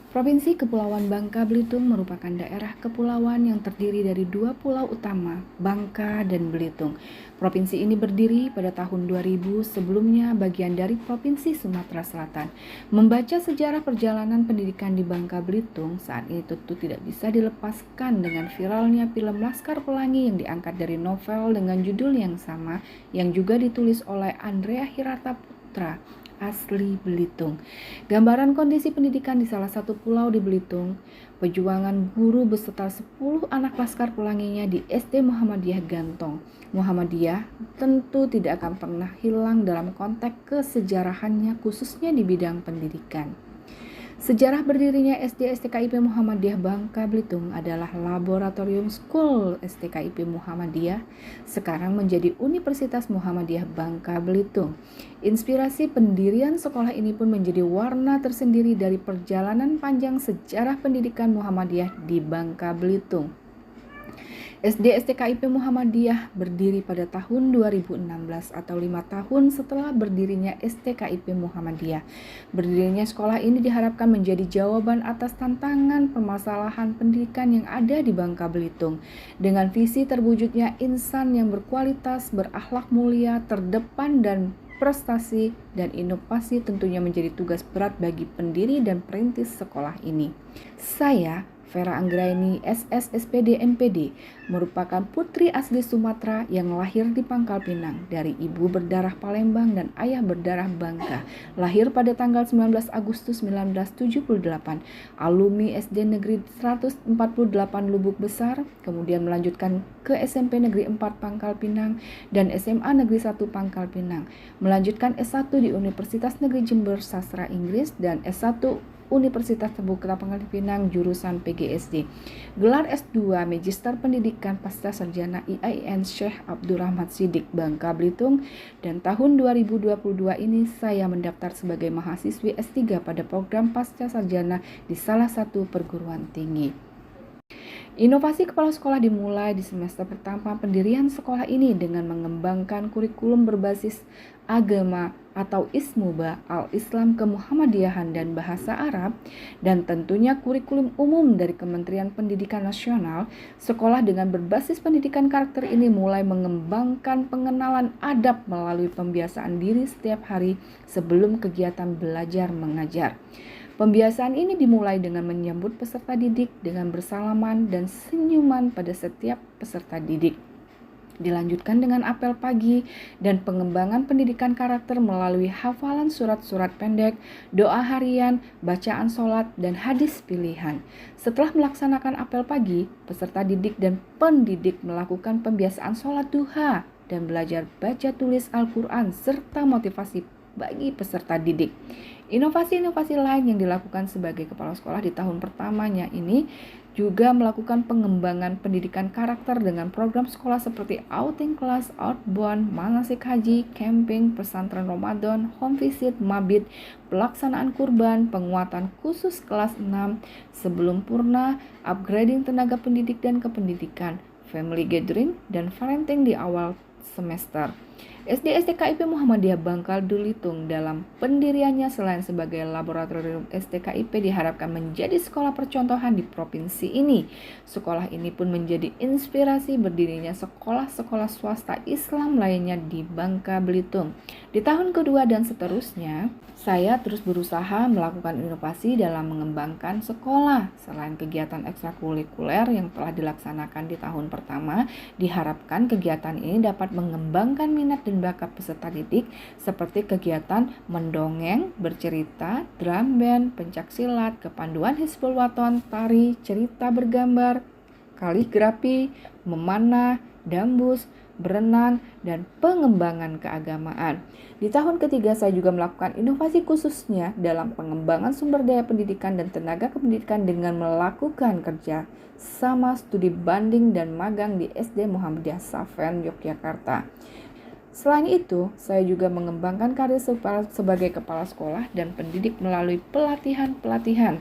Provinsi Kepulauan Bangka Belitung merupakan daerah kepulauan yang terdiri dari dua pulau utama, Bangka dan Belitung. Provinsi ini berdiri pada tahun 2000, sebelumnya bagian dari Provinsi Sumatera Selatan. Membaca sejarah perjalanan pendidikan di Bangka Belitung saat ini tentu tidak bisa dilepaskan dengan viralnya film Laskar Pelangi yang diangkat dari novel dengan judul yang sama yang juga ditulis oleh Andrea Hirata Putra asli Belitung. Gambaran kondisi pendidikan di salah satu pulau di Belitung, perjuangan guru beserta 10 anak Laskar Pelanginya di SD Muhammadiyah Gantong. Muhammadiyah tentu tidak akan pernah hilang dalam konteks kesejarahannya khususnya di bidang pendidikan. Sejarah berdirinya SD STKIP Muhammadiyah Bangka Belitung adalah Laboratorium School STKIP Muhammadiyah, sekarang menjadi Universitas Muhammadiyah Bangka Belitung. Inspirasi pendirian sekolah ini pun menjadi warna tersendiri dari perjalanan panjang sejarah pendidikan Muhammadiyah di Bangka Belitung. SD STKIP Muhammadiyah berdiri pada tahun 2016 atau 5 tahun setelah berdirinya STKIP Muhammadiyah. Berdirinya sekolah ini diharapkan menjadi jawaban atas tantangan permasalahan pendidikan yang ada di Bangka Belitung. Dengan visi terwujudnya insan yang berkualitas, berakhlak mulia, terdepan dan prestasi dan inovasi tentunya menjadi tugas berat bagi pendiri dan perintis sekolah ini. Saya Vera Anggraini, SS SPD MPD, merupakan putri asli Sumatera yang lahir di Pangkal Pinang dari ibu berdarah Palembang dan ayah berdarah Bangka. Lahir pada tanggal 19 Agustus 1978, alumni SD Negeri 148 Lubuk Besar, kemudian melanjutkan ke SMP Negeri 4 Pangkal Pinang dan SMA Negeri 1 Pangkal Pinang. Melanjutkan S1 di Universitas Negeri Jember Sastra Inggris dan S1 Universitas Terbuka Pangkal Pinang jurusan PGSD. Gelar S2 Magister Pendidikan Pasca Sarjana IAIN Syekh Abdurrahman Siddiq Bangka Belitung, dan tahun 2022 ini saya mendaftar sebagai mahasiswi S3 pada program Pasca Sarjana di salah satu perguruan tinggi. Inovasi kepala sekolah dimulai di semester pertama pendirian sekolah ini dengan mengembangkan kurikulum berbasis agama atau Ismuba, Al-Islam Kemuhammadiyahan dan Bahasa Arab, dan tentunya kurikulum umum dari Kementerian Pendidikan Nasional. Sekolah dengan berbasis pendidikan karakter ini mulai mengembangkan pengenalan adab melalui pembiasaan diri setiap hari sebelum kegiatan belajar mengajar. Pembiasaan ini dimulai dengan menyambut peserta didik dengan bersalaman dan senyuman pada setiap peserta didik. Dilanjutkan dengan apel pagi dan pengembangan pendidikan karakter melalui hafalan surat-surat pendek, doa harian, bacaan sholat, dan hadis pilihan. Setelah melaksanakan apel pagi, peserta didik dan pendidik melakukan pembiasaan sholat duha dan belajar baca tulis Al-Quran serta motivasi bagi peserta didik. Inovasi-inovasi lain yang dilakukan sebagai kepala sekolah di tahun pertamanya ini juga melakukan pengembangan pendidikan karakter dengan program sekolah seperti outing class, outbound, manasik haji, camping, pesantren Ramadan, home visit, mabit, pelaksanaan kurban, penguatan khusus kelas 6 sebelum purna, upgrading tenaga pendidik dan kependidikan, family gathering, dan parenting di awal semester. SD STKIP Muhammadiyah Bangka Belitung dalam pendiriannya selain sebagai laboratorium STKIP diharapkan menjadi sekolah percontohan di provinsi ini. Sekolah ini pun menjadi inspirasi berdirinya sekolah-sekolah swasta Islam lainnya di Bangka Belitung. Di tahun kedua dan seterusnya, saya terus berusaha melakukan inovasi dalam mengembangkan sekolah. Selain kegiatan ekstrakurikuler yang telah dilaksanakan di tahun pertama, diharapkan kegiatan ini dapat mengembangkan minat dan bakat peserta didik seperti kegiatan mendongeng, bercerita, drum band, pencak silat, kepanduan Hizbul Waton, tari, cerita bergambar, kaligrafi, memanah, dambus, berenang, dan pengembangan keagamaan. Di tahun ketiga saya juga melakukan inovasi khususnya dalam pengembangan sumber daya pendidikan dan tenaga kependidikan dengan melakukan kerja sama studi banding dan magang di SD Muhammadiyah Safen, Yogyakarta. Selain itu, saya juga mengembangkan karir sebagai kepala sekolah dan pendidik melalui pelatihan-pelatihan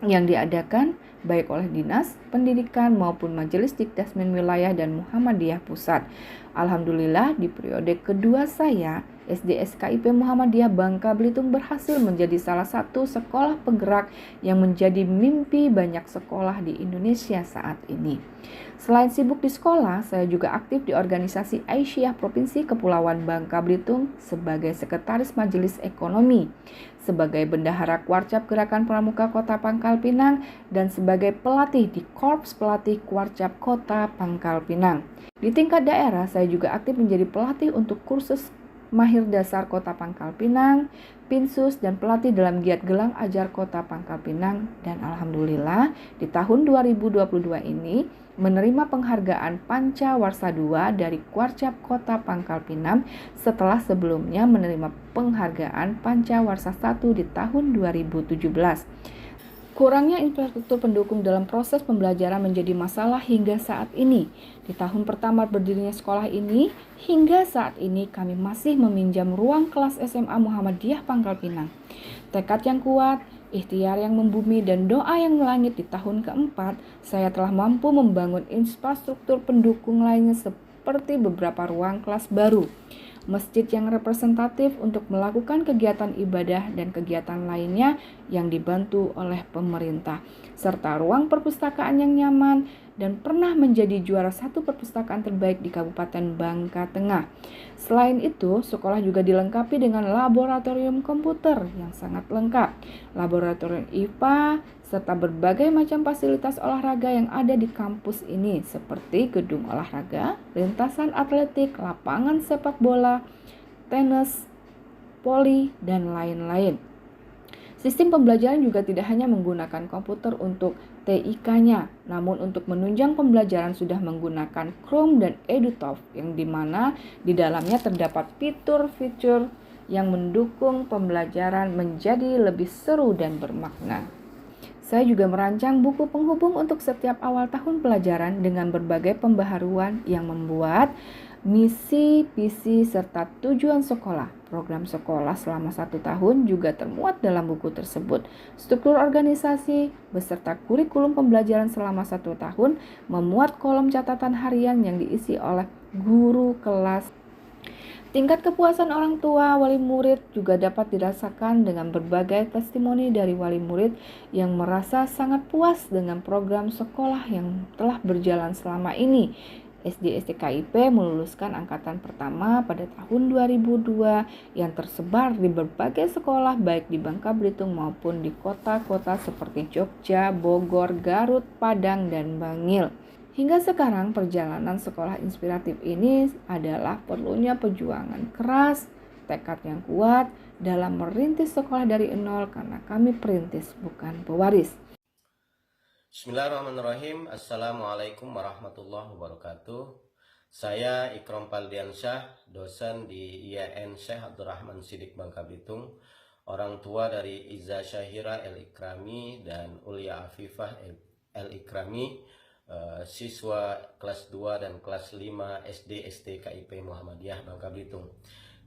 yang diadakan baik oleh Dinas Pendidikan maupun Majelis Dikdasmen Wilayah dan Muhammadiyah Pusat. Alhamdulillah di periode kedua saya SD SKIP Muhammadiyah Bangka Belitung berhasil menjadi salah satu sekolah penggerak yang menjadi mimpi banyak sekolah di Indonesia saat ini. Selain sibuk di sekolah, saya juga aktif di organisasi Aisyah Provinsi Kepulauan Bangka Belitung sebagai Sekretaris Majelis Ekonomi, sebagai Bendahara Kuarcap Gerakan Pramuka Kota Pangkal Pinang, dan sebagai pelatih di Korps Pelatih Kuarcap Kota Pangkal Pinang. Di tingkat daerah, saya juga aktif menjadi pelatih untuk kursus Mahir Dasar Kota Pangkal Pinang, Pinsus, dan pelatih dalam giat Gelang Ajar Kota Pangkal Pinang. Dan alhamdulillah di tahun 2022 ini menerima penghargaan Pancawarsa II dari Kuarcap Kota Pangkal Pinang setelah sebelumnya menerima penghargaan Pancawarsa I di tahun 2017. Kurangnya infrastruktur pendukung dalam proses pembelajaran menjadi masalah hingga saat ini. Di tahun pertama berdirinya sekolah ini, hingga saat ini kami masih meminjam ruang kelas SMA Muhammadiyah Pangkal Pinang. Tekad yang kuat, ikhtiar yang membumi, dan doa yang melangit di tahun keempat, saya telah mampu membangun infrastruktur pendukung lainnya seperti beberapa ruang kelas baru, masjid yang representatif untuk melakukan kegiatan ibadah dan kegiatan lainnya yang dibantu oleh pemerintah, serta ruang perpustakaan yang nyaman dan pernah menjadi juara satu perpustakaan terbaik di Kabupaten Bangka Tengah. Selain itu, sekolah juga dilengkapi dengan laboratorium komputer yang sangat lengkap, laboratorium IPA, serta berbagai macam fasilitas olahraga yang ada di kampus ini seperti gedung olahraga, lintasan atletik, lapangan sepak bola, tenis, voli, dan lain-lain. Sistem pembelajaran juga tidak hanya menggunakan komputer untuk TIK-nya, namun untuk menunjang pembelajaran sudah menggunakan Chrome dan EduTalk yang dimana di dalamnya terdapat fitur-fitur yang mendukung pembelajaran menjadi lebih seru dan bermakna. Saya juga merancang buku penghubung untuk setiap awal tahun pelajaran dengan berbagai pembaharuan yang membuat misi, visi, serta tujuan sekolah. Program sekolah selama 1 tahun juga termuat dalam buku tersebut. Struktur organisasi beserta kurikulum pembelajaran selama 1 tahun memuat kolom catatan harian yang diisi oleh guru kelas. Tingkat kepuasan orang tua wali murid juga dapat dirasakan dengan berbagai testimoni dari wali murid yang merasa sangat puas dengan program sekolah yang telah berjalan selama ini. SD STKIP meluluskan angkatan pertama pada tahun 2002 yang tersebar di berbagai sekolah baik di Bangka Belitung maupun di kota-kota seperti Jogja, Bogor, Garut, Padang, dan Bangil. Hingga sekarang perjalanan sekolah inspiratif ini adalah perlunya perjuangan keras, tekad yang kuat dalam merintis sekolah dari nol karena kami perintis bukan pewaris. Bismillahirrahmanirrahim. Assalamualaikum warahmatullahi wabarakatuh. Saya Ikram Paldiansyah, dosen di IAIN Syekh Abdurrahman Siddiq Bangka Belitung, orang tua dari Iza Syahira El Ikrami dan Ulia Afifah El Ikrami, siswa kelas 2 dan kelas 5 SD STKIP Muhammadiyah Bangka Belitung.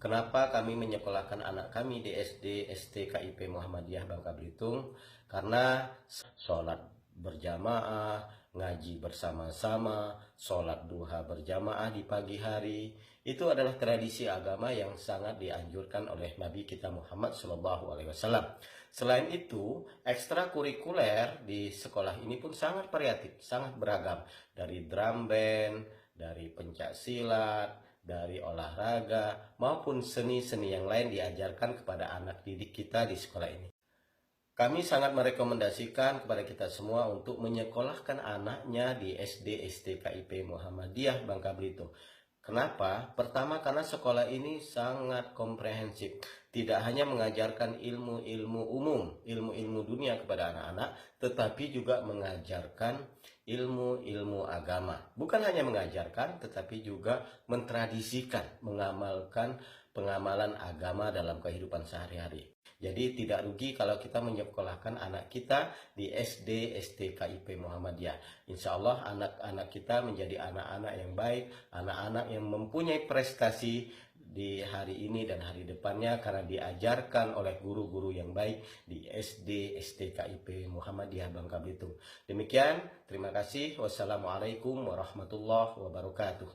Kenapa kami menyekolahkan anak kami di SD STKIP Muhammadiyah Bangka Belitung? Karena sholat berjamaah, ngaji bersama-sama, sholat duha berjamaah di pagi hari, itu adalah tradisi agama yang sangat dianjurkan oleh Nabi kita Muhammad SAW. Selain itu, ekstrakurikuler di sekolah ini pun sangat variatif, sangat beragam. Dari drum band, dari pencak silat, dari olahraga, maupun seni-seni yang lain diajarkan kepada anak didik kita di sekolah ini. Kami sangat merekomendasikan kepada kita semua untuk menyekolahkan anaknya di SD STKIP Muhammadiyah Bangka Belitung. Kenapa? Pertama, karena sekolah ini sangat komprehensif. Tidak hanya mengajarkan ilmu-ilmu umum, ilmu-ilmu dunia kepada anak-anak, tetapi juga mengajarkan ilmu-ilmu agama. Bukan hanya mengajarkan, tetapi juga mentradisikan, mengamalkan pengamalan agama dalam kehidupan sehari-hari. Jadi tidak rugi kalau kita menyekolahkan anak kita di SD STKIP Muhammadiyah. Insya Allah anak-anak kita menjadi anak-anak yang baik, anak-anak yang mempunyai prestasi di hari ini dan hari depannya karena diajarkan oleh guru-guru yang baik di SD STKIP Muhammadiyah Bangka Belitung. Demikian, terima kasih. Wassalamualaikum warahmatullahi wabarakatuh.